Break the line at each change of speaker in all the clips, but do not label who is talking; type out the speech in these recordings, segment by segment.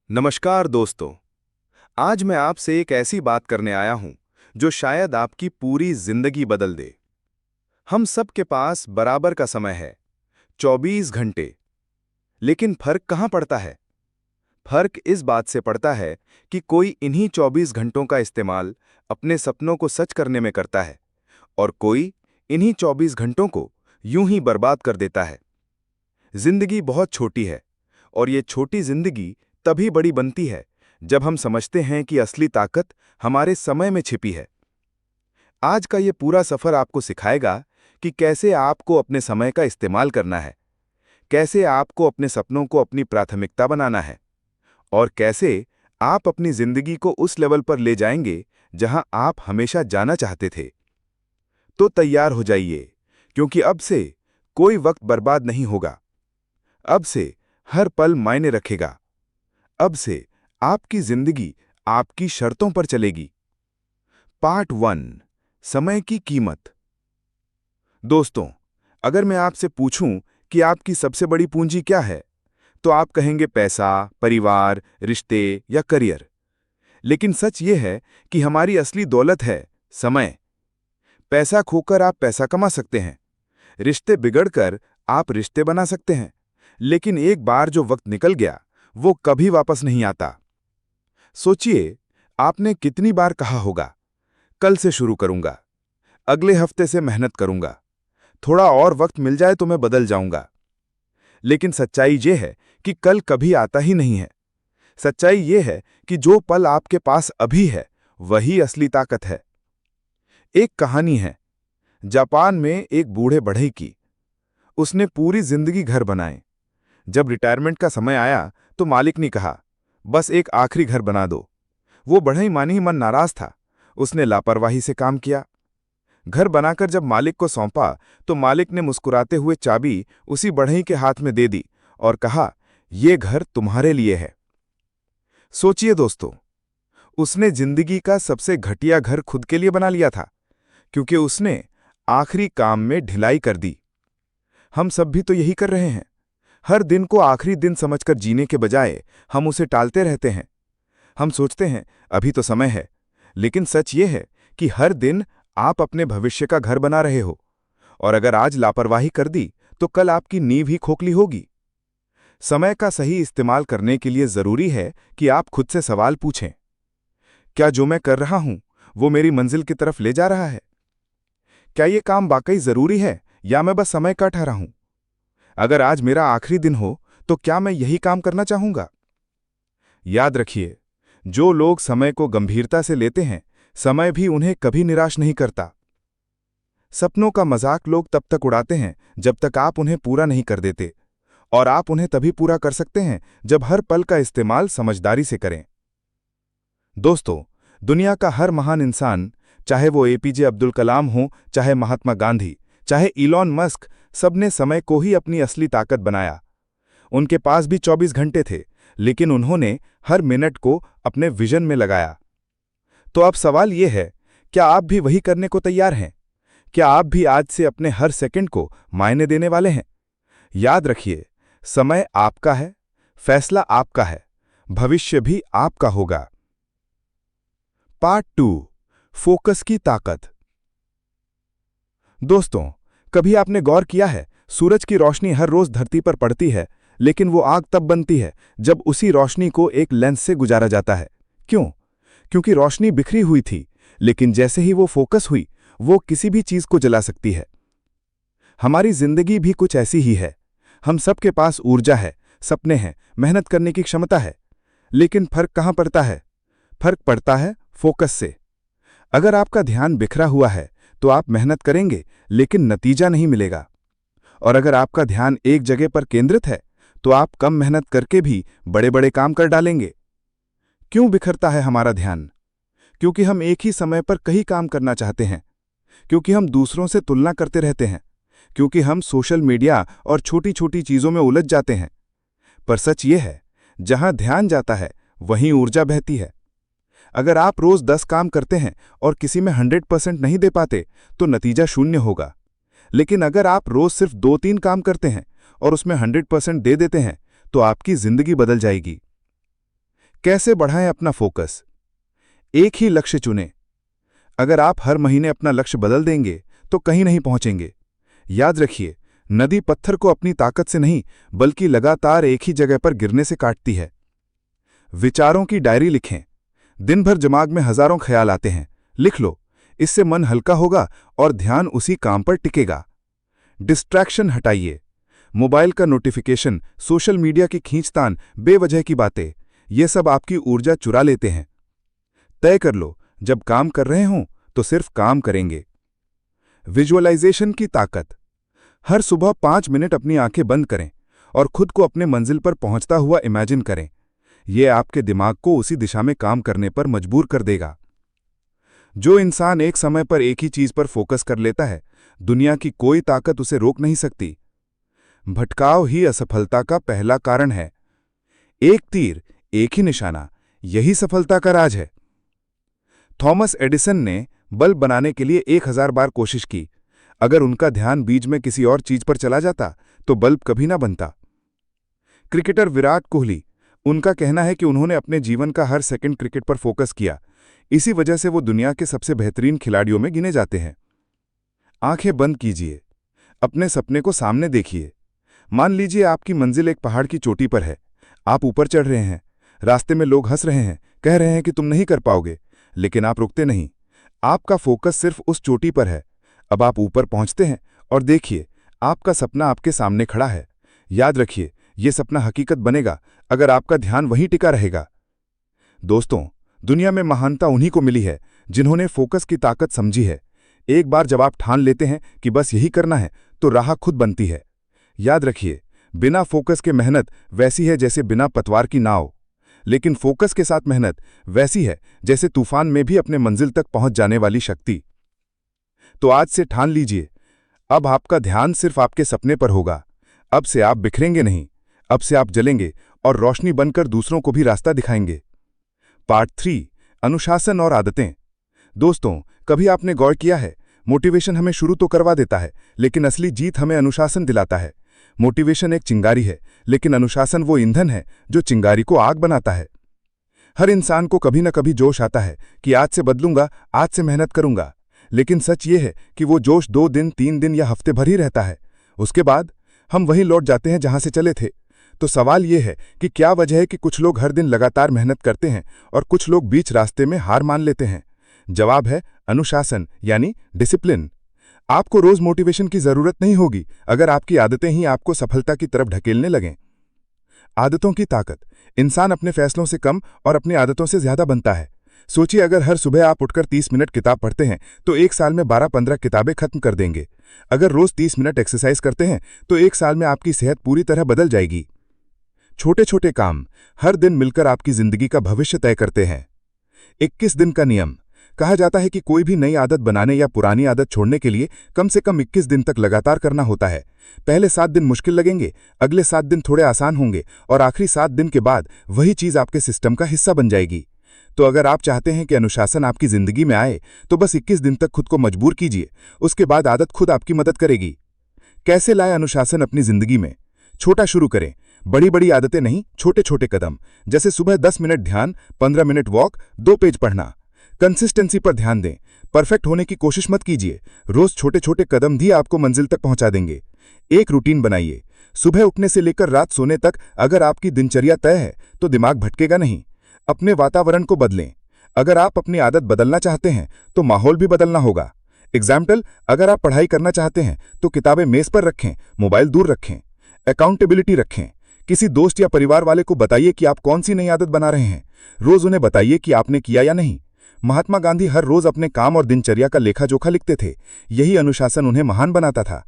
नमस्कार दोस्तों। आज मैं आपसे एक ऐसी बात करने आया हूं जो शायद आपकी पूरी जिंदगी बदल दे। हम सब के पास बराबर का समय है, 24 घंटे। लेकिन फर्क कहां पड़ता है? फर्क इस बात से पड़ता है कि कोई इन्हीं 24 घंटों का इस्तेमाल अपने सपनों को सच करने में करता है और कोई इन्हीं 24 घंटों को यूं ही बर्बाद कर देता है। जिंदगी बहुत छोटी है और ये छोटी जिंदगी तभी बड़ी बनती है जब हम समझते हैं कि असली ताकत हमारे समय में छिपी है। आज का ये पूरा सफर आपको सिखाएगा कि कैसे आपको अपने समय का इस्तेमाल करना है, कैसे आपको अपने सपनों को अपनी प्राथमिकता बनाना है और कैसे आप अपनी जिंदगी को उस लेवल पर ले जाएंगे जहां आप हमेशा जाना चाहते थे। तो तैयार हो जाइए, क्योंकि अब से कोई वक्त बर्बाद नहीं होगा। अब से हर पल मायने रखेगा। अब से आपकी जिंदगी आपकी शर्तों पर चलेगी। पार्ट 1, समय की कीमत। दोस्तों, अगर मैं आपसे पूछूं कि आपकी सबसे बड़ी पूंजी क्या है, तो आप कहेंगे पैसा, परिवार, रिश्ते या करियर। लेकिन सच ये है कि हमारी असली दौलत है समय। पैसा खोकर आप पैसा कमा सकते हैं, रिश्ते बिगड़कर आप रिश्ते बना सकते हैं, लेकिन एक बार जो वक्त निकल गया वो कभी वापस नहीं आता। सोचिए, आपने कितनी बार कहा होगा, कल से शुरू करूंगा, अगले हफ्ते से मेहनत करूंगा, थोड़ा और वक्त मिल जाए तो मैं बदल जाऊंगा। लेकिन सच्चाई ये है कि कल कभी आता ही नहीं है। सच्चाई ये है कि जो पल आपके पास अभी है वही असली ताकत है। एक कहानी है जापान में एक बूढ़े बढ़ई की। उसने पूरी जिंदगी घर बनाए। जब रिटायरमेंट का समय आया तो मालिक ने कहा, बस एक आखिरी घर बना दो। वो बढ़ई मन ही मन नाराज था। उसने लापरवाही से काम किया। घर बनाकर जब मालिक को सौंपा तो मालिक ने मुस्कुराते हुए चाबी उसी बढ़ई के हाथ में दे दी और कहा, ये घर तुम्हारे लिए है। सोचिए दोस्तों, उसने जिंदगी का सबसे घटिया घर खुद के लिए बना लिया था, क्योंकि उसने आखिरी काम में ढिलाई कर दी। हम सब भी तो यही कर रहे हैं। हर दिन को आखिरी दिन समझकर जीने के बजाय हम उसे टालते रहते हैं। हम सोचते हैं अभी तो समय है, लेकिन सच ये है कि हर दिन आप अपने भविष्य का घर बना रहे हो, और अगर आज लापरवाही कर दी तो कल आपकी नींव ही खोखली होगी। समय का सही इस्तेमाल करने के लिए जरूरी है कि आप खुद से सवाल पूछें, क्या जो मैं कर रहा हूं वो मेरी मंजिल की तरफ ले जा रहा है? क्या ये काम वाकई जरूरी है या मैं बस समय काट रहा हूं? अगर आज मेरा आखिरी दिन हो तो क्या मैं यही काम करना चाहूंगा? याद रखिए, जो लोग समय को गंभीरता से लेते हैं, समय भी उन्हें कभी निराश नहीं करता। सपनों का मजाक लोग तब तक उड़ाते हैं जब तक आप उन्हें पूरा नहीं कर देते, और आप उन्हें तभी पूरा कर सकते हैं जब हर पल का इस्तेमाल समझदारी से करें। दोस्तों, दुनिया का हर महान इंसान, चाहे वो एपीजे अब्दुल कलाम हो, चाहे महात्मा गांधी, चाहे इलॉन मस्क, सबने समय को ही अपनी असली ताकत बनाया। उनके पास भी 24 घंटे थे, लेकिन उन्होंने हर मिनट को अपने विजन में लगाया। तो अब सवाल यह है, क्या आप भी वही करने को तैयार हैं? क्या आप भी आज से अपने हर सेकंड को मायने देने वाले हैं? याद रखिए, समय आपका है, फैसला आपका है, भविष्य भी आपका होगा। पार्ट 2, फोकस की ताकत। दोस्तों, कभी आपने गौर किया है, सूरज की रोशनी हर रोज धरती पर पड़ती है, लेकिन वो आग तब बनती है जब उसी रोशनी को एक लेंस से गुजारा जाता है। क्यों? क्योंकि रोशनी बिखरी हुई थी, लेकिन जैसे ही वो फोकस हुई, वो किसी भी चीज को जला सकती है। हमारी जिंदगी भी कुछ ऐसी ही है। हम सबके पास ऊर्जा है, सपने हैं, मेहनत करने की क्षमता है, लेकिन फर्क कहां पड़ता है? फर्क पड़ता है फोकस से। अगर आपका ध्यान बिखरा हुआ है तो आप मेहनत करेंगे, लेकिन नतीजा नहीं मिलेगा। और अगर आपका ध्यान एक जगह पर केंद्रित है तो आप कम मेहनत करके भी बड़े बड़े काम कर डालेंगे। क्यों बिखरता है हमारा ध्यान? क्योंकि हम एक ही समय पर कई काम करना चाहते हैं, क्योंकि हम दूसरों से तुलना करते रहते हैं, क्योंकि हम सोशल मीडिया और छोटी छोटी चीजों में उलझ जाते हैं। पर सच ये है, जहां ध्यान जाता है वहीं ऊर्जा बहती है। अगर आप रोज 10 काम करते हैं और किसी में 100% नहीं दे पाते तो नतीजा शून्य होगा। लेकिन अगर आप रोज सिर्फ 2-3 काम करते हैं और उसमें 100% दे देते हैं तो आपकी जिंदगी बदल जाएगी।
कैसे बढ़ाएं अपना फोकस? एक ही लक्ष्य चुनें। अगर आप हर महीने अपना लक्ष्य बदल देंगे तो कहीं नहीं पहुंचेंगे। याद रखिए, नदी पत्थर को अपनी ताकत से नहीं बल्कि लगातार एक ही जगह पर गिरने से काटती है। विचारों की डायरी लिखें। दिन भर दिमाग में हजारों ख्याल आते हैं, लिख लो। इससे मन हल्का होगा और ध्यान उसी काम पर टिकेगा। डिस्ट्रैक्शन हटाइए। मोबाइल का नोटिफिकेशन, सोशल मीडिया की खींचतान, बेवजह की बातें, ये सब आपकी ऊर्जा चुरा लेते हैं। तय कर लो, जब काम कर रहे हों तो सिर्फ काम करेंगे। विजुअलाइजेशन की ताकत। हर सुबह 5 मिनट अपनी आंखें बंद करें और खुद को अपने मंजिल पर पहुंचता हुआ इमेजिन करें। यह आपके दिमाग को उसी दिशा में काम करने पर मजबूर कर देगा। जो इंसान एक समय पर एक ही चीज पर फोकस कर लेता है, दुनिया की कोई ताकत उसे रोक नहीं सकती। भटकाव ही असफलता का पहला कारण है। एक तीर, एक ही निशाना, यही सफलता का राज है। थॉमस एडिसन ने बल्ब बनाने के लिए 1000 बार कोशिश की। अगर उनका ध्यान बीच में किसी और चीज पर चला जाता तो बल्ब कभी ना बनता। क्रिकेटर विराट कोहली, उनका कहना है कि उन्होंने अपने जीवन का हर सेकंड क्रिकेट पर फोकस किया। इसी वजह से वो दुनिया के सबसे बेहतरीन खिलाड़ियों में गिने जाते हैं। आंखें बंद कीजिए, अपने सपने को सामने देखिए। मान लीजिए आपकी मंजिल एक पहाड़ की चोटी पर है। आप ऊपर चढ़ रहे हैं, रास्ते में लोग हंस रहे हैं, कह रहे हैं कि तुम नहीं कर पाओगे, लेकिन आप रुकते नहीं। आपका फोकस सिर्फ उस चोटी पर है। अब आप ऊपर पहुंचते हैं और देखिए, आपका सपना आपके सामने खड़ा है। याद रखिए, यह सपना हकीकत बनेगा अगर आपका ध्यान वहीं टिका रहेगा। दोस्तों, दुनिया में महानता उन्हीं को मिली है जिन्होंने फोकस की ताकत समझी है। एक बार जब आप ठान लेते हैं कि बस यही करना है, तो राह खुद बनती है। याद रखिए, बिना फोकस के मेहनत वैसी है जैसे बिना पतवार की नाव, लेकिन फोकस के साथ मेहनत वैसी है जैसे तूफान में भी अपने मंजिल तक पहुंच जाने वाली शक्ति। तो आज से ठान लीजिए, अब आपका ध्यान सिर्फ आपके सपने पर होगा। अब से आप बिखरेंगे नहीं, अब से आप जलेंगे और रोशनी बनकर दूसरों को भी रास्ता दिखाएंगे। पार्ट 3, अनुशासन और आदतें। दोस्तों, कभी आपने गौर किया है, मोटिवेशन हमें शुरू तो करवा देता है, लेकिन असली जीत हमें अनुशासन दिलाता है। मोटिवेशन एक चिंगारी है, लेकिन अनुशासन वो ईंधन है जो चिंगारी को आग बनाता है। हर इंसान को कभी न कभी जोश आता है कि आज से बदलूंगा, आज से मेहनत करूंगा, लेकिन सच ये है कि वो जोश 2 दिन, 3 दिन या हफ्ते भर ही रहता है। उसके बाद हम वहीं लौट जाते हैं जहां से चले थे। तो सवाल ये है कि क्या वजह है कि कुछ लोग हर दिन लगातार मेहनत करते हैं और कुछ लोग बीच रास्ते में हार मान लेते हैं? जवाब है अनुशासन, यानी डिसिप्लिन। आपको रोज मोटिवेशन की जरूरत नहीं होगी अगर आपकी आदतें ही आपको सफलता की तरफ ढकेलने लगें। आदतों की ताकत। इंसान अपने फैसलों से कम और अपनी आदतों से ज्यादा बनता है। सोचिए, अगर हर सुबह आप उठकर 30 मिनट किताब पढ़ते हैं तो एक साल में 12-15 किताबें खत्म कर देंगे। अगर रोज 30 मिनट एक्सरसाइज करते हैं तो एक साल में आपकी सेहत पूरी तरह बदल जाएगी। छोटे छोटे काम हर दिन मिलकर आपकी जिंदगी का भविष्य तय करते हैं। 21 दिन का नियम। कहा जाता है कि कोई भी नई आदत बनाने या पुरानी आदत छोड़ने के लिए कम से कम 21 दिन तक लगातार करना होता है। पहले 7 दिन मुश्किल लगेंगे, अगले 7 दिन थोड़े आसान होंगे और आखिरी 7 दिन के बाद वही चीज आपके सिस्टम का हिस्सा बन जाएगी। तो अगर आप चाहते हैं कि अनुशासन आपकी जिंदगी में आए तो बस 21 दिन तक खुद को मजबूर कीजिए, उसके बाद आदत खुद आपकी मदद करेगी। कैसे लाए अनुशासन अपनी जिंदगी में? छोटा शुरू करें, बड़ी बड़ी आदतें नहीं, छोटे छोटे कदम। जैसे सुबह 10 मिनट ध्यान, 15 मिनट वॉक, 2 पेज पढ़ना। कंसिस्टेंसी पर ध्यान दें, परफेक्ट होने की कोशिश मत कीजिए। रोज छोटे छोटे कदम भी आपको मंजिल तक पहुंचा देंगे। एक रूटीन बनाइए, सुबह उठने से लेकर रात सोने तक अगर आपकी दिनचर्या तय है तो दिमाग भटकेगा नहीं। अपने वातावरण को बदलें, अगर आप अपनी आदत बदलना चाहते हैं तो माहौल भी बदलना होगा। एग्जाम्पल, अगर आप पढ़ाई करना चाहते हैं तो किताबें मेज पर रखें, मोबाइल दूर रखें। अकाउंटेबिलिटी रखें, किसी दोस्त या परिवार वाले को बताइए कि आप कौन सी नई आदत बना रहे हैं। रोज उन्हें बताइए कि आपने किया या नहीं। महात्मा गांधी हर रोज अपने काम और दिनचर्या का लेखा जोखा लिखते थे। यही अनुशासन उन्हें महान बनाता था।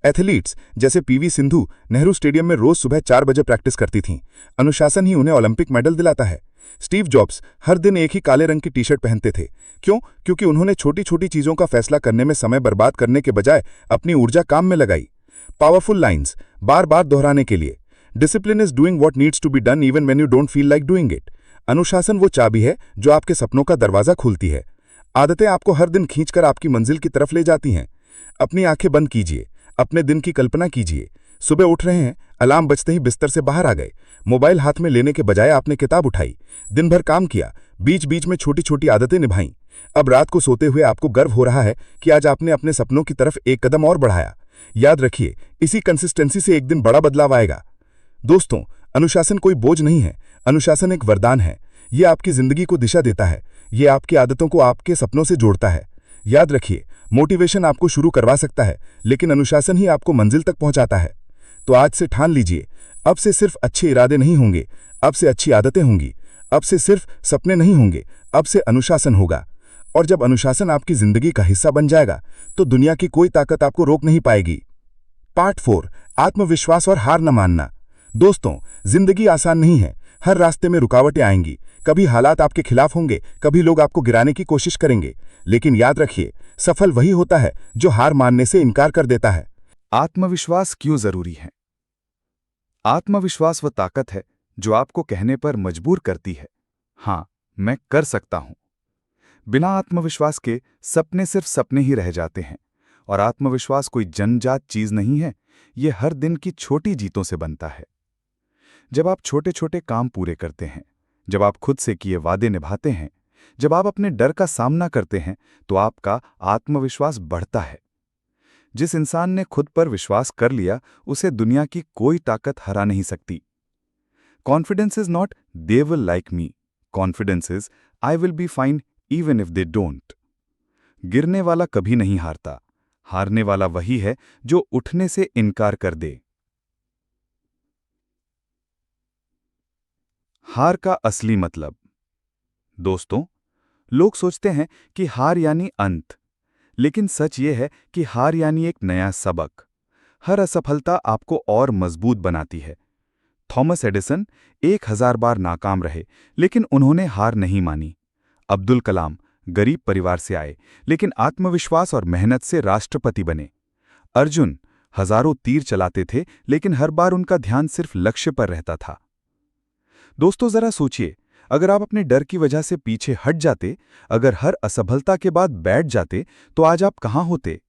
एथलीट्स जैसे पीवी सिंधु नेहरू स्टेडियम में रोज सुबह 4 बजे प्रैक्टिस करती थीं। अनुशासन ही उन्हें ओलंपिक मेडल दिलाता है। स्टीव जॉब्स हर दिन एक ही काले रंग की टी-शर्ट पहनते थे। क्यों? क्योंकि उन्होंने छोटी छोटी चीजों का फैसला करने में समय बर्बाद करने के बजाय अपनी ऊर्जा काम में लगाई। पावरफुल लाइन्स बार बार दोहराने के लिए। Discipline is doing what needs to be done even when you don't feel like doing it. अनुशासन वो चाबी है जो आपके सपनों का दरवाजा खोलती है। आदतें आपको हर दिन खींचकर आपकी मंजिल की तरफ ले जाती हैं। अपनी आंखें बंद कीजिए, अपने दिन की कल्पना कीजिए। सुबह उठ रहे हैं, अलार्म बजते ही बिस्तर से बाहर आ गए, मोबाइल हाथ में लेने के बजाय आपने किताब उठाई, दिन भर काम किया, बीच बीच में छोटी छोटी आदतें निभाईं। अब रात को सोते हुए आपको गर्व हो रहा है कि आज आपने अपने सपनों की तरफ एक कदम और बढ़ाया। याद रखिए, इसी कंसिस्टेंसी से एक दिन बड़ा बदलाव आएगा। दोस्तों, अनुशासन कोई बोझ नहीं है, अनुशासन एक वरदान है। ये आपकी जिंदगी को दिशा देता है, ये आपकी आदतों को आपके सपनों से जोड़ता है। याद रखिए, मोटिवेशन आपको शुरू करवा सकता है, लेकिन अनुशासन ही आपको मंजिल तक पहुंचाता है। तो आज से ठान लीजिए, अब से सिर्फ अच्छे इरादे नहीं होंगे, अब से अच्छी आदतें होंगी। अब से सिर्फ सपने नहीं होंगे, अब से अनुशासन होगा। और जब अनुशासन आपकी जिंदगी का हिस्सा बन जाएगा, तो दुनिया की कोई ताकत आपको रोक नहीं पाएगी। पार्ट 4, आत्मविश्वास और हार न मानना। दोस्तों, जिंदगी आसान नहीं है, हर रास्ते में रुकावटें आएंगी। कभी हालात आपके खिलाफ होंगे, कभी लोग आपको गिराने की कोशिश करेंगे, लेकिन याद रखिए, सफल वही होता है जो हार मानने से इनकार कर देता है।
आत्मविश्वास क्यों जरूरी है? आत्मविश्वास वह ताकत है जो आपको कहने पर मजबूर करती है, हाँ, मैं कर सकता हूं। बिना आत्मविश्वास के सपने सिर्फ सपने ही रह जाते हैं। और आत्मविश्वास कोई जन्मजात चीज नहीं है, यह हर दिन की छोटी जीतों से बनता है। जब आप छोटे छोटे काम पूरे करते हैं, जब आप खुद से किए वादे निभाते हैं, जब आप अपने डर का सामना करते हैं, तो आपका आत्मविश्वास बढ़ता है। जिस इंसान ने खुद पर विश्वास कर लिया, उसे दुनिया की कोई ताकत हरा नहीं सकती। Confidence is not they will like me, confidence is I will be fine even if they don't. गिरने वाला कभी नहीं हारता, हारने वाला वही है जो उठने से इनकार कर दे। हार का असली मतलब। दोस्तों, लोग सोचते हैं कि हार यानी अंत, लेकिन सच ये है कि हार यानी एक नया सबक। हर असफलता आपको और मजबूत बनाती है। थॉमस एडिसन 1000 बार नाकाम रहे, लेकिन उन्होंने हार नहीं मानी। अब्दुल कलाम गरीब परिवार से आए, लेकिन आत्मविश्वास और मेहनत से राष्ट्रपति बने। अर्जुन हजारों तीर चलाते थे, लेकिन हर बार उनका ध्यान सिर्फ लक्ष्य पर रहता था। दोस्तों, जरा सोचिए, अगर आप अपने डर की वजह से पीछे हट जाते, अगर हर असफलता के बाद बैठ जाते, तो आज आप कहां होते?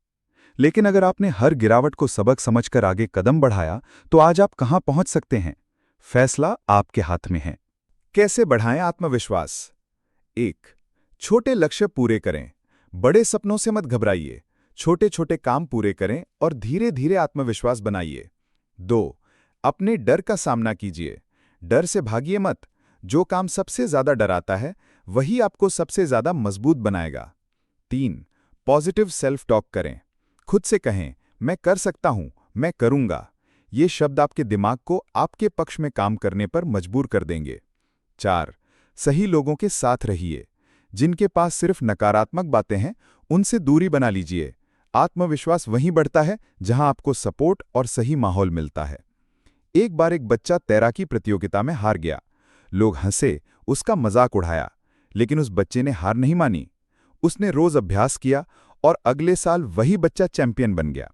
लेकिन अगर आपने हर गिरावट को सबक समझकर आगे कदम बढ़ाया, तो आज आप कहां पहुंच सकते हैं? फैसला आपके हाथ में है। कैसे बढ़ाएं आत्मविश्वास? 1. छोटे लक्ष्य पूरे करें। बड़े सपनों से मत घबराइए, छोटे छोटे काम पूरे करें और धीरे धीरे आत्मविश्वास बनाइए। 2. अपने डर का सामना कीजिए, डर से भागिए मत। जो काम सबसे ज्यादा डराता है, वही आपको सबसे ज्यादा मजबूत बनाएगा। 3. पॉजिटिव सेल्फ टॉक करें। खुद से कहें, मैं कर सकता हूं, मैं करूंगा। ये शब्द आपके दिमाग को आपके पक्ष में काम करने पर मजबूर कर देंगे। 4. सही लोगों के साथ रहिए। जिनके पास सिर्फ नकारात्मक बातें हैं, उनसे दूरी बना लीजिए। आत्मविश्वास वहीं बढ़ता है जहां आपको सपोर्ट और सही माहौल मिलता है। एक बार एक बच्चा तैराकी प्रतियोगिता में हार गया। लोग हंसे, उसका मजाक उड़ाया, लेकिन उस बच्चे ने हार नहीं मानी। उसने रोज अभ्यास किया और अगले साल वही बच्चा चैंपियन बन गया।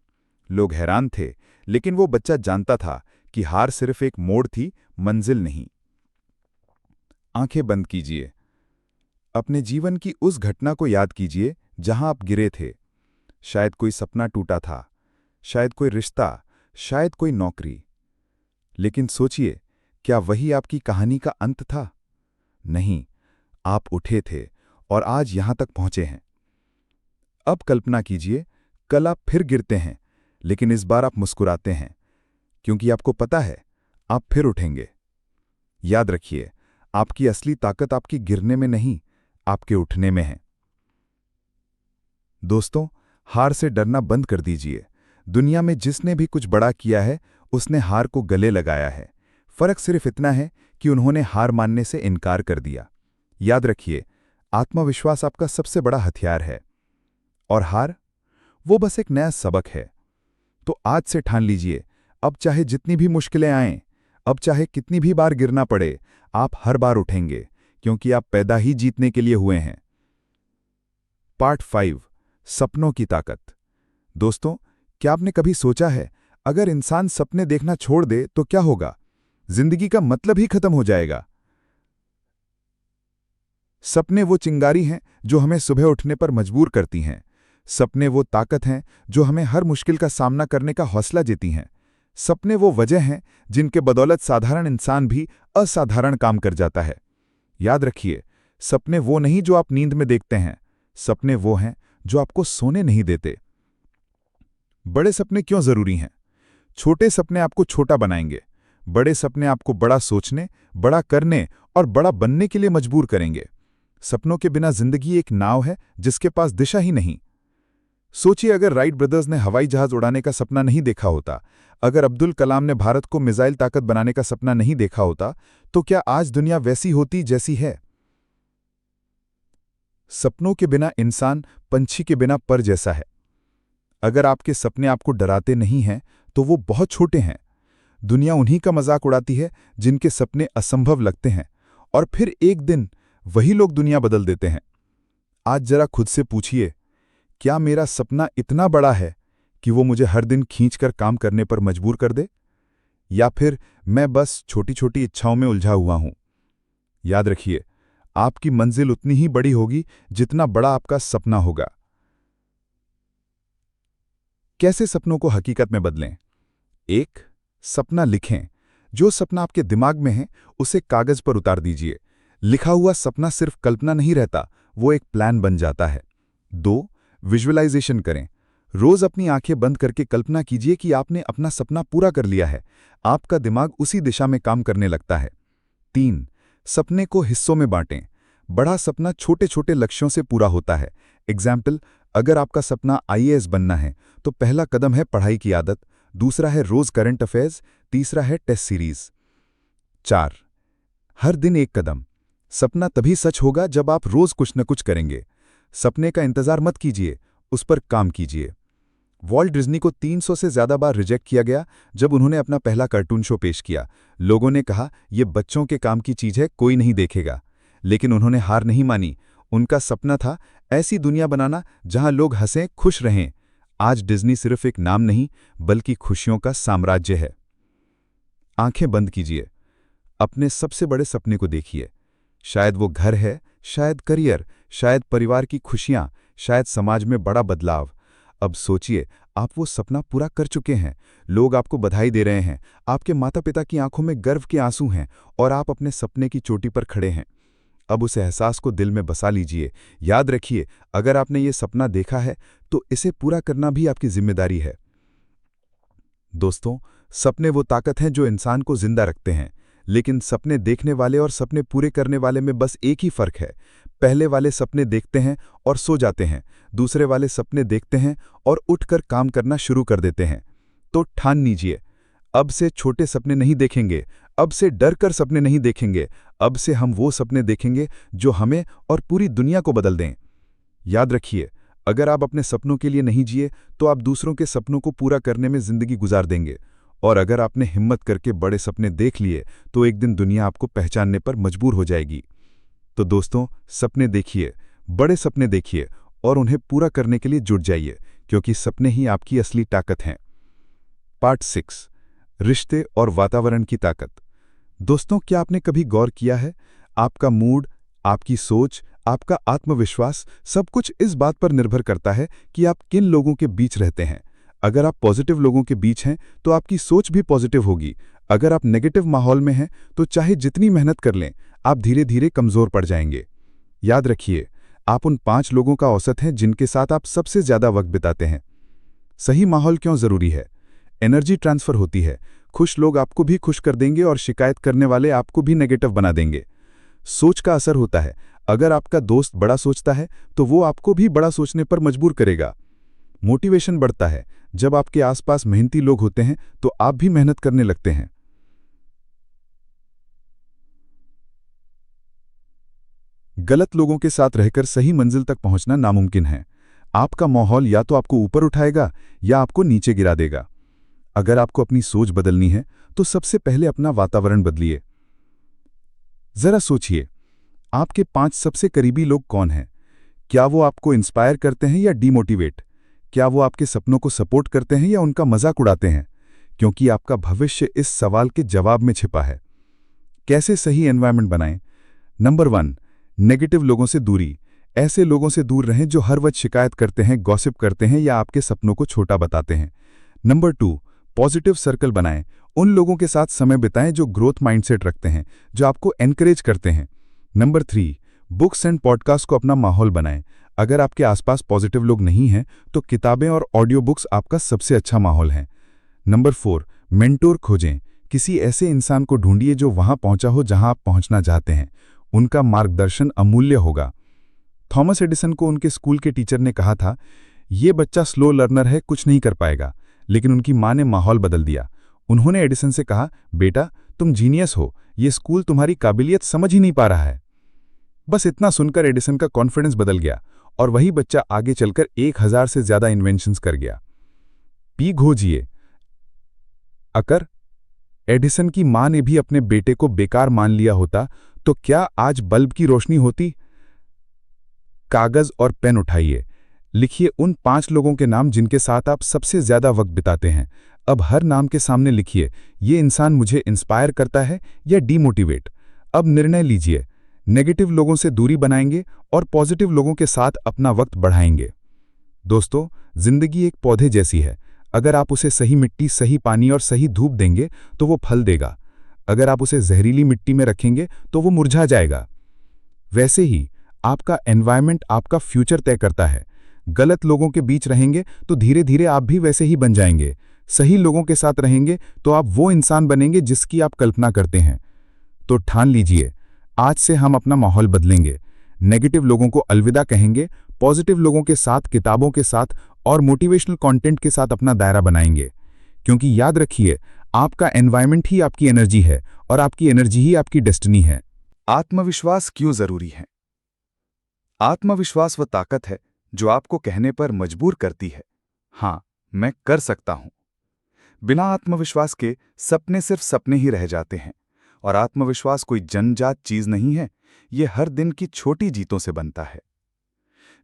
लोग हैरान थे, लेकिन वो बच्चा जानता था कि हार सिर्फ एक मोड़ थी, मंजिल नहीं। आंखें बंद कीजिए। अपने जीवन की उस घटना को याद कीजिए जहां आप गिरे थे। शायद कोई सपना टूटा था, शायद कोई रिश्ता, शायद कोई नौकरी। लेकिन सोचिए, क्या वही आपकी कहानी का अंत था? नहीं, आप उठे थे और आज यहां तक पहुंचे हैं। अब कल्पना कीजिए, कल आप फिर गिरते हैं, लेकिन इस बार आप मुस्कुराते हैं, क्योंकि आपको पता है, आप फिर उठेंगे। याद रखिए, आपकी असली ताकत आपकी गिरने में नहीं, आपके उठने में है। दोस्तों, हार से डरना बंद कर दीजिए। दुनिया में जिसने भी कुछ बड़ा किया है, उसने हार को गले लगाया है। फर्क सिर्फ इतना है कि उन्होंने हार मानने से इनकार कर दिया। याद रखिए, आत्मविश्वास आपका सबसे बड़ा हथियार है, और हार, वो बस एक नया सबक है। तो आज से ठान लीजिए, अब चाहे जितनी भी मुश्किलें आएं, अब चाहे कितनी भी बार गिरना पड़े, आप हर बार उठेंगे, क्योंकि आप पैदा ही जीतने के लिए हुए हैं। पार्ट 5, सपनों की ताकत। दोस्तों, क्या आपने कभी सोचा है, अगर इंसान सपने देखना छोड़ दे तो क्या होगा? जिंदगी का मतलब ही खत्म हो जाएगा। सपने वो चिंगारी हैं जो हमें सुबह उठने पर मजबूर करती हैं। सपने वो ताकत हैं जो हमें हर मुश्किल का सामना करने का हौसला देती हैं।
सपने वो वजह हैं जिनके बदौलत साधारण इंसान भी असाधारण काम कर जाता है। याद रखिए, सपने वो नहीं जो आप नींद में देखते हैं, सपने वो हैं जो आपको सोने नहीं देते। बड़े सपने क्यों जरूरी हैं? छोटे सपने आपको छोटा बनाएंगे, बड़े सपने आपको बड़ा सोचने, बड़ा करने और बड़ा बनने के लिए मजबूर करेंगे। सपनों के बिना जिंदगी एक नाव है जिसके पास दिशा ही नहीं। सोचिए, अगर राइट ब्रदर्स ने हवाई जहाज उड़ाने का सपना नहीं देखा होता, अगर अब्दुल कलाम ने भारत को मिसाइल ताकत बनाने का सपना नहीं देखा होता, तो क्या आज दुनिया वैसी होती जैसी है? सपनों के बिना इंसान पंछी के बिना पर जैसा है। अगर आपके सपने आपको डराते नहीं हैं, तो वो बहुत छोटे हैं। दुनिया उन्हीं का मजाक उड़ाती है जिनके सपने असंभव लगते हैं, और फिर एक दिन वही लोग दुनिया बदल देते हैं। आज जरा खुद से पूछिए, क्या मेरा सपना इतना बड़ा है कि वो मुझे हर दिन खींचकर काम करने पर मजबूर कर दे, या फिर मैं बस छोटी छोटी इच्छाओं में उलझा हुआ हूं? याद रखिए, आपकी मंजिल उतनी ही बड़ी होगी जितना बड़ा आपका सपना होगा। कैसे सपनों को हकीकत में बदलें? 1. सपना लिखें। जो सपना आपके दिमाग में है उसे कागज पर उतार दीजिए। लिखा हुआ सपना सिर्फ कल्पना नहीं रहता, वो एक प्लान बन जाता है। 2. विजुअलाइजेशन करें। रोज अपनी आंखें बंद करके कल्पना कीजिए कि आपने अपना सपना पूरा कर लिया है। आपका दिमाग उसी दिशा में काम करने लगता है। 3. सपने को हिस्सों में बांटें। बड़ा सपना छोटे छोटे लक्ष्यों से पूरा होता है। एग्जाम्पल, अगर आपका सपना आईएएस बनना है तो पहला कदम है पढ़ाई की आदत, दूसरा है रोज करंट अफेयर्स, तीसरा है टेस्ट सीरीज। 4. हर दिन एक कदम। सपना तभी सच होगा जब आप रोज कुछ न कुछ करेंगे। सपने का इंतजार मत कीजिए, उस पर काम कीजिए। वॉल्ट डिज्नी को 300 से ज्यादा बार रिजेक्ट किया गया जब उन्होंने अपना पहला कार्टून शो पेश किया। लोगों ने कहा, यह बच्चों के काम की चीज है, कोई नहीं देखेगा। लेकिन उन्होंने हार नहीं मानी। उनका सपना था ऐसी दुनिया बनाना जहां लोग हंसें, खुश रहें। आज डिज्नी सिर्फ एक नाम नहीं, बल्कि खुशियों का साम्राज्य है। आंखें बंद कीजिए, अपने सबसे बड़े सपने को देखिए। शायद वो घर है, शायद करियर, शायद परिवार की खुशियां, शायद समाज में बड़ा बदलाव। अब सोचिए, आप वो सपना पूरा कर चुके हैं। लोग आपको बधाई दे रहे हैं, आपके माता पिता की आंखों में गर्व के आंसू हैं, और आप अपने सपने की चोटी पर खड़े हैं। अब उस एहसास को दिल में बसा लीजिए। याद रखिए, अगर आपने ये सपना देखा है तो इसे पूरा करना भी आपकी जिम्मेदारी है। दोस्तों, सपने वो ताकत हैं जो इंसान को जिंदा रखते हैं, लेकिन सपने देखने वाले और सपने पूरे करने वाले में बस एक ही फर्क है। पहले वाले सपने देखते हैं और सो जाते हैं, दूसरे वाले सपने देखते हैं और उठकर काम करना शुरू कर देते हैं। तो ठान लीजिए, अब से छोटे सपने नहीं देखेंगे, अब से डर कर सपने नहीं देखेंगे, अब से हम वो सपने देखेंगे जो हमें और पूरी दुनिया को बदल दें। याद रखिए, अगर आप अपने सपनों के लिए नहीं जिए तो आप दूसरों के सपनों को पूरा करने में जिंदगी गुजार देंगे, और अगर आपने हिम्मत करके बड़े सपने देख लिए तो एक दिन दुनिया आपको पहचानने पर मजबूर हो जाएगी। तो दोस्तों, सपने देखिए, बड़े सपने देखिए, और उन्हें पूरा करने के लिए जुट जाइए, क्योंकि सपने ही आपकी असली ताकत हैं। पार्ट 6, रिश्ते और वातावरण की ताकत। दोस्तों, क्या आपने कभी गौर किया है, आपका मूड, आपकी सोच, आपका आत्मविश्वास सब कुछ इस बात पर निर्भर करता है कि आप किन लोगों के बीच रहते हैं। अगर आप पॉजिटिव लोगों के बीच हैं तो आपकी सोच भी पॉजिटिव होगी। अगर आप नेगेटिव माहौल में हैं तो चाहे जितनी मेहनत कर लें, आप धीरे धीरे कमजोर पड़ जाएंगे। याद रखिए, आप उन 5 लोगों का औसत हैं जिनके साथ आप सबसे ज्यादा वक्त बिताते हैं। सही माहौल क्यों जरूरी है? एनर्जी ट्रांसफर होती है। खुश लोग आपको भी खुश कर देंगे और शिकायत करने वाले आपको भी नेगेटिव बना देंगे। सोच का असर होता है। अगर आपका दोस्त बड़ा सोचता है तो वो आपको भी बड़ा सोचने पर मजबूर करेगा। मोटिवेशन बढ़ता है। जब आपके आसपास मेहनती लोग होते हैं तो आप भी मेहनत करने लगते हैं। गलत लोगों के साथ रहकर सही मंजिल तक पहुंचना नामुमकिन है। आपका माहौल या तो आपको ऊपर उठाएगा या आपको नीचे गिरा देगा। अगर आपको अपनी सोच बदलनी है तो सबसे पहले अपना वातावरण बदलिए। जरा सोचिए, आपके 5 सबसे करीबी लोग कौन हैं? क्या वो आपको इंस्पायर करते हैं या डीमोटिवेट? क्या वो आपके सपनों को सपोर्ट करते हैं या उनका मजाक उड़ाते हैं? क्योंकि आपका भविष्य इस सवाल के जवाब में छिपा है। कैसे सही एनवायरनमेंट बनाएं? नंबर 1, नेगेटिव लोगों से दूरी। ऐसे लोगों से दूर रहें जो हर वक्त शिकायत करते हैं, गॉसिप करते हैं या आपके सपनों को छोटा बताते हैं। नंबर 2, पॉजिटिव सर्कल बनाएं, उन लोगों के साथ समय बिताएं जो ग्रोथ माइंडसेट रखते हैं, जो आपको एनकरेज करते हैं। नंबर 3, बुक्स एंड पॉडकास्ट को अपना माहौल बनाएं। अगर आपके आसपास पॉजिटिव लोग नहीं हैं, तो किताबें और ऑडियो बुक्स आपका सबसे अच्छा माहौल हैं। नंबर 4, मेंटोर खोजें। किसी ऐसे इंसान को ढूंढिए जो वहां पहुंचा हो जहां आप पहुंचना चाहते हैं। उनका मार्गदर्शन अमूल्य होगा। थॉमस एडिसन को उनके स्कूल के टीचर ने कहा था, ये बच्चा स्लो लर्नर है, कुछ नहीं कर पाएगा। लेकिन उनकी मां ने माहौल बदल दिया। उन्होंने एडिसन से कहा, बेटा तुम जीनियस हो, ये स्कूल तुम्हारी काबिलियत समझ ही नहीं पा रहा है। बस इतना सुनकर एडिसन का कॉन्फिडेंस बदल गया और वही बच्चा आगे चलकर 1000 से ज्यादा इन्वेंशंस कर गया। पी घोजिए। अगर एडिसन की मां ने भी अपने बेटे को बेकार मान लिया होता तो क्या आज बल्ब की रोशनी होती? कागज और पेन उठाइए, लिखिए उन 5 लोगों के नाम जिनके साथ आप सबसे ज्यादा वक्त बिताते हैं। अब हर नाम के सामने लिखिए, ये इंसान मुझे इंस्पायर करता है या डीमोटिवेट। अब निर्णय लीजिए, नेगेटिव लोगों से दूरी बनाएंगे और पॉजिटिव लोगों के साथ अपना वक्त बढ़ाएंगे। दोस्तों, जिंदगी एक पौधे जैसी है। अगर आप उसे सही मिट्टी, सही पानी और सही धूप देंगे तो वो फल देगा। अगर आप उसे जहरीली मिट्टी में रखेंगे तो वो मुरझा जाएगा। वैसे ही आपका एनवायरनमेंट आपका फ्यूचर तय करता है। गलत लोगों के बीच रहेंगे तो धीरे धीरे आप भी वैसे ही बन जाएंगे। सही लोगों के साथ रहेंगे तो आप वो इंसान बनेंगे जिसकी आप कल्पना करते हैं। तो ठान लीजिए, आज से हम अपना माहौल बदलेंगे। नेगेटिव लोगों को अलविदा कहेंगे, पॉजिटिव लोगों के साथ, किताबों के साथ और मोटिवेशनल कंटेंट के साथ अपना दायरा बनाएंगे। क्योंकि याद रखिए, आपका एनवायरनमेंट ही आपकी एनर्जी है और आपकी एनर्जी ही आपकी डेस्टिनी है।
आत्मविश्वास क्यों जरूरी है? आत्मविश्वास वह ताकत है जो आपको कहने पर मजबूर करती है, हाँ, मैं कर सकता हूं। बिना आत्मविश्वास के सपने सिर्फ सपने ही रह जाते हैं। और आत्मविश्वास कोई जन्मजात चीज नहीं है, यह हर दिन की छोटी जीतों से बनता है।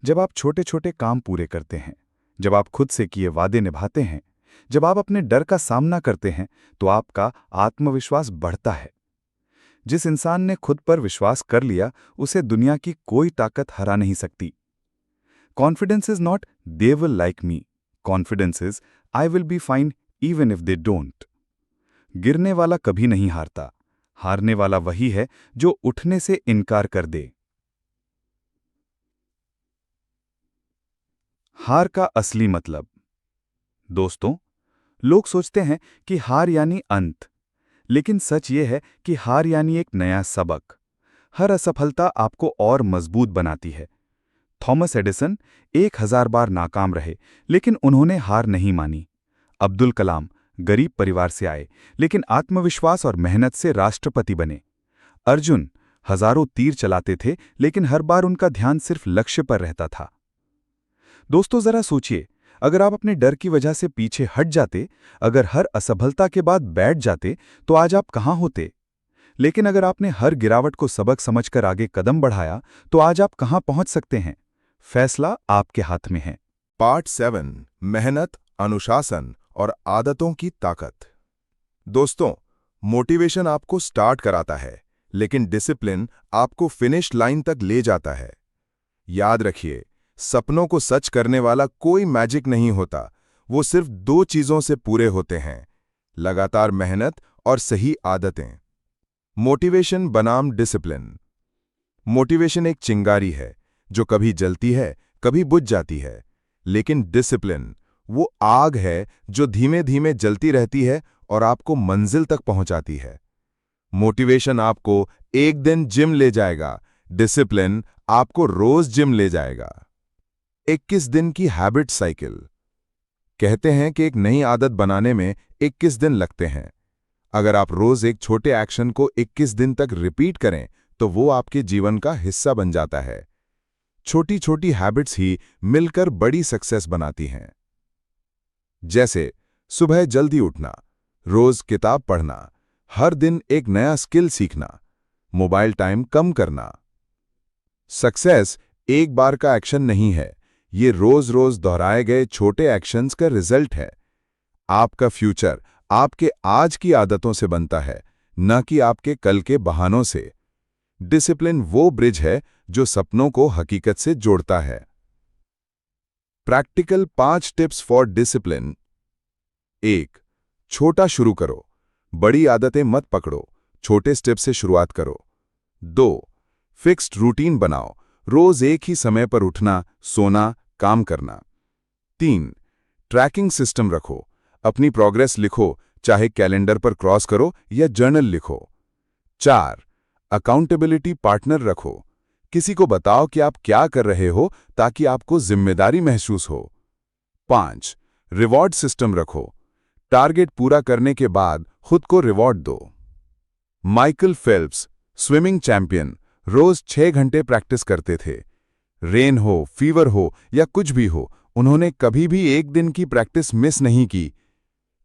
जब आप छोटे छोटे काम पूरे करते हैं, जब आप खुद से किए वादे निभाते हैं, जब आप अपने डर का सामना करते हैं, तो आपका आत्मविश्वास बढ़ता है। जिस इंसान ने खुद पर विश्वास कर लिया, उसे दुनिया की कोई ताकत हरा नहीं सकती। Confidence is not they will like me, confidence is I will be fine even if they don't. गिरने वाला कभी नहीं हारता, हारने वाला वही है जो उठने से इनकार कर दे। हार का असली मतलब। दोस्तों, लोग सोचते हैं कि हार यानी अंत, लेकिन सच ये है कि हार यानी एक नया सबक। हर असफलता आपको और मजबूत बनाती है। थॉमस एडिसन 1000 बार नाकाम रहे, लेकिन उन्होंने हार नहीं मानी। अब्दुल कलाम गरीब परिवार से आए, लेकिन आत्मविश्वास और मेहनत से राष्ट्रपति बने। अर्जुन हजारों तीर चलाते थे, लेकिन हर बार उनका ध्यान सिर्फ लक्ष्य पर रहता था। दोस्तों, जरा सोचिए, अगर आप अपने डर की वजह से पीछे हट जाते, अगर हर असफलता के बाद बैठ जाते, तो आज आप कहां होते? लेकिन अगर आपने हर गिरावट को सबक समझकर आगे कदम बढ़ाया, तो आज आप कहां पहुंच सकते हैं? फैसला आपके हाथ में है।
पार्ट 7, मेहनत, अनुशासन और आदतों की ताकत। दोस्तों, मोटिवेशन आपको स्टार्ट कराता है, लेकिन डिसिप्लिन आपको फिनिश लाइन तक ले जाता है। याद रखिए, सपनों को सच करने वाला कोई मैजिक नहीं होता, वो सिर्फ 2 चीजों से पूरे होते हैं: लगातार मेहनत और सही आदतें। मोटिवेशन बनाम डिसिप्लिन। मोटिवेशन एक चिंगारी है जो कभी जलती है, कभी बुझ जाती है, लेकिन डिसिप्लिन वो आग है जो धीमे धीमे जलती रहती है और आपको मंजिल तक पहुंचाती है। मोटिवेशन आपको एक दिन जिम ले जाएगा, डिसिप्लिन आपको रोज जिम ले जाएगा। 21 दिन की हैबिट साइकिल। कहते हैं कि एक नई आदत बनाने में 21 दिन लगते हैं। अगर आप रोज एक छोटे एक्शन को 21 दिन तक रिपीट करें, तो वो आपके जीवन का हिस्सा बन जाता है। छोटी छोटी हैबिट्स ही मिलकर बड़ी सक्सेस बनाती हैं। जैसे सुबह जल्दी उठना, रोज किताब पढ़ना, हर दिन एक नया स्किल सीखना, मोबाइल टाइम कम करना। सक्सेस एक बार का एक्शन नहीं है, ये रोज रोज दोहराए गए छोटे एक्शंस का रिजल्ट है। आपका फ्यूचर आपके आज की आदतों से बनता है, न कि आपके कल के बहानों से। डिसिप्लिन वो ब्रिज है जो सपनों को हकीकत से जोड़ता है। Practical 5 tips for discipline. 1. छोटा शुरू करो, बड़ी आदतें मत पकड़ो, छोटे स्टेप से शुरुआत करो। 2. फिक्स्ड रूटीन बनाओ, रोज एक ही समय पर उठना, सोना, काम करना। 3. ट्रैकिंग सिस्टम रखो, अपनी प्रोग्रेस लिखो, चाहे कैलेंडर पर क्रॉस करो या जर्नल लिखो। 4. अकाउंटेबिलिटी पार्टनर रखो, किसी को बताओ कि आप क्या कर रहे हो ताकि आपको जिम्मेदारी महसूस हो। 5. रिवॉर्ड सिस्टम रखो, टारगेट पूरा करने के बाद खुद को रिवॉर्ड दो। माइकल फेल्प्स, स्विमिंग चैंपियन, रोज 6 घंटे प्रैक्टिस करते थे। रेन हो, फीवर हो या कुछ भी हो, उन्होंने कभी भी एक दिन की प्रैक्टिस मिस नहीं की,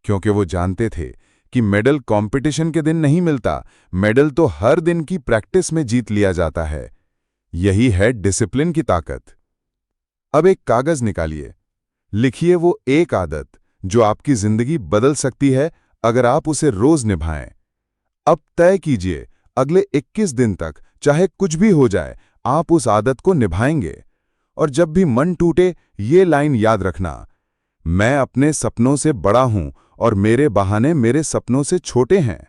क्योंकि वो जानते थे कि मेडल कंपटीशन के दिन नहीं मिलता, मेडल तो हर दिन की प्रैक्टिस में जीत लिया जाता है। यही है डिसिप्लिन की ताकत। अब एक कागज निकालिए, लिखिए वो एक आदत जो आपकी जिंदगी बदल सकती है अगर आप उसे रोज निभाएं। अब तय कीजिए, अगले 21 दिन तक चाहे कुछ भी हो जाए, आप उस आदत को निभाएंगे। और जब भी मन टूटे, ये लाइन याद रखना, मैं अपने सपनों से बड़ा हूं और मेरे बहाने मेरे सपनों से छोटे हैं।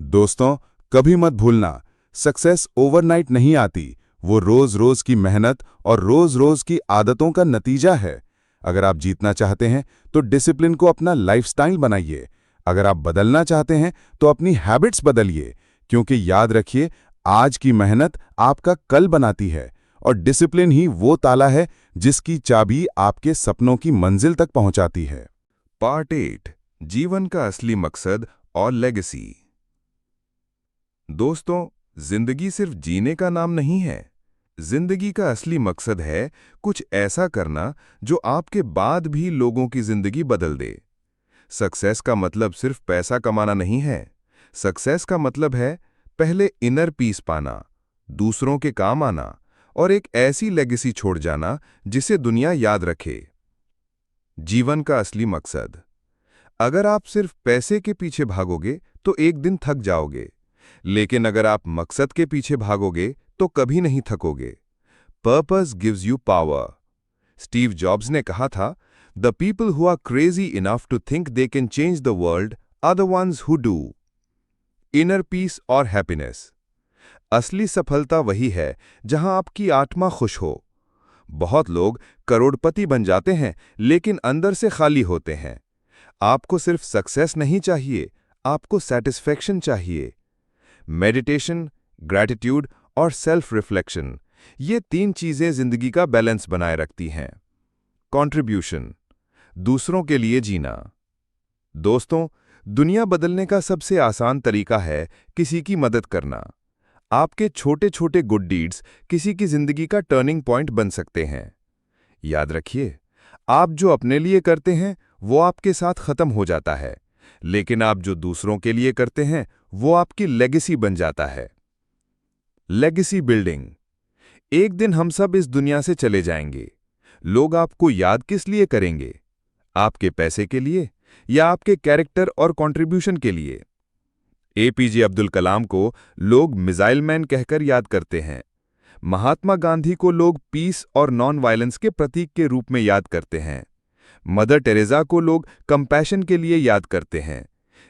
दोस्तों, कभी मत भूलना, सक्सेस ओवरनाइट नहीं आती, वो रोज रोज की मेहनत और रोज रोज की आदतों का नतीजा है। अगर आप जीतना चाहते हैं तो डिसिप्लिन को अपना लाइफस्टाइल बनाइए। अगर आप बदलना चाहते हैं तो अपनी हैबिट्स बदलिए, क्योंकि याद रखिए, आज की मेहनत आपका कल बनाती है और डिसिप्लिन ही वो ताला है जिसकी चाबी आपके सपनों की मंजिल तक पहुंचाती है। पार्ट 8, जीवन का असली मकसद और लेगेसी। दोस्तों, जिंदगी सिर्फ जीने का नाम नहीं है। जिंदगी का असली मकसद है कुछ ऐसा करना जो आपके बाद भी लोगों की जिंदगी बदल दे। सक्सेस का मतलब सिर्फ पैसा कमाना नहीं है। सक्सेस का मतलब है पहले इनर पीस पाना, दूसरों के काम आना और एक ऐसी लेगेसी छोड़ जाना जिसे दुनिया याद रखे। जीवन का असली मकसद। अगर आप सिर्फ पैसे के पीछे भागोगे तो एक दिन थक जाओगे, लेकिन अगर आप मकसद के पीछे भागोगे तो कभी नहीं थकोगे। Purpose gives you power. Steve Jobs ने कहा था, the people who are crazy enough to think they can change the world are the ones who do. Inner peace और हैप्पीनेस। असली सफलता वही है जहां आपकी आत्मा खुश हो। बहुत लोग करोड़पति बन जाते हैं लेकिन अंदर से खाली होते हैं। आपको सिर्फ सक्सेस नहीं चाहिए, आपको सैटिस्फैक्शन चाहिए। मेडिटेशन, ग्रैटिट्यूड और सेल्फ रिफ्लेक्शन, ये 3 चीजें जिंदगी का बैलेंस बनाए रखती हैं। कंट्रीब्यूशन, दूसरों के लिए जीना। दोस्तों, दुनिया बदलने का सबसे आसान तरीका है किसी की मदद करना। आपके छोटे छोटे गुड डीड्स किसी की जिंदगी का टर्निंग पॉइंट बन सकते हैं। याद रखिए, आप जो अपने लिए करते हैं वो आपके साथ खत्म हो जाता है, लेकिन आप जो दूसरों के लिए करते हैं वो आपकी लेगेसी बन जाता है। Legacy building. एक दिन हम सब इस दुनिया से चले जाएंगे। लोग आपको याद किस लिए करेंगे? आपके पैसे के लिए या आपके कैरेक्टर और कंट्रीब्यूशन के लिए? एपीजे अब्दुल कलाम को लोग मिसाइल मैन कहकर याद करते हैं। महात्मा गांधी को लोग पीस और नॉन वायलेंस के प्रतीक के रूप में याद करते हैं। मदर टेरेसा को लोग कंपैशन के लिए याद करते हैं।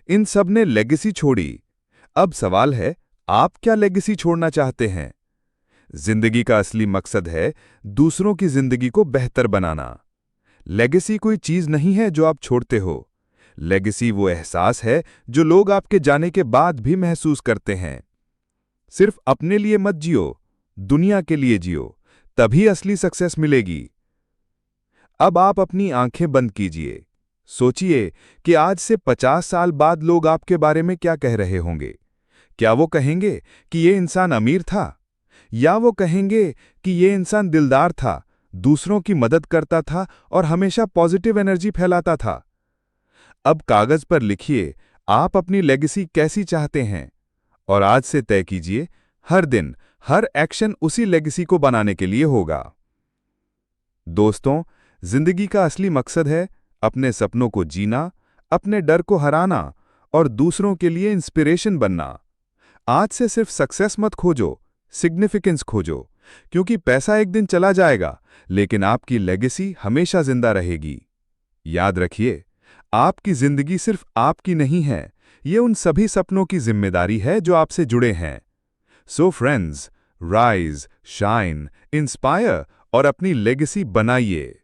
इन सब ने लेगेसी छोड़ी। अब सवाल है, आप क्या लेगेसी छोड़ना चाहते हैं? जिंदगी का असली मकसद है दूसरों की जिंदगी को बेहतर बनाना। लेगेसी कोई चीज नहीं है जो आप छोड़ते हो। लेगेसी वो एहसास है जो लोग आपके जाने के बाद भी महसूस करते हैं। सिर्फ अपने लिए मत जियो, दुनिया के लिए जियो, तभी असली सक्सेस मिलेगी। अब आप अपनी आंखें बंद कीजिए। सोचिए कि आज से 50 साल बाद लोग आपके बारे में क्या कह रहे होंगे। क्या वो कहेंगे कि ये इंसान अमीर था, या वो कहेंगे कि ये इंसान दिलदार था, दूसरों की मदद करता था और हमेशा पॉजिटिव एनर्जी फैलाता था? अब कागज पर लिखिए, आप अपनी लेगेसी कैसी चाहते हैं, और आज से तय कीजिए, हर दिन, हर एक्शन उसी लेगेसी को बनाने के लिए होगा। दोस्तों, जिंदगी का असली मकसद है अपने सपनों को जीना, अपने डर को हराना और दूसरों के लिए इंस्पिरेशन बनना। आज से सिर्फ सक्सेस मत खोजो, सिग्निफिकेंस खोजो, क्योंकि पैसा एक दिन चला जाएगा, लेकिन आपकी लेगेसी हमेशा जिंदा रहेगी। याद रखिए,
आपकी जिंदगी सिर्फ आपकी नहीं है, ये उन सभी सपनों की जिम्मेदारी है जो आपसे जुड़े हैं। So friends, rise, shine, inspire और अपनी लेगेसी बनाइए।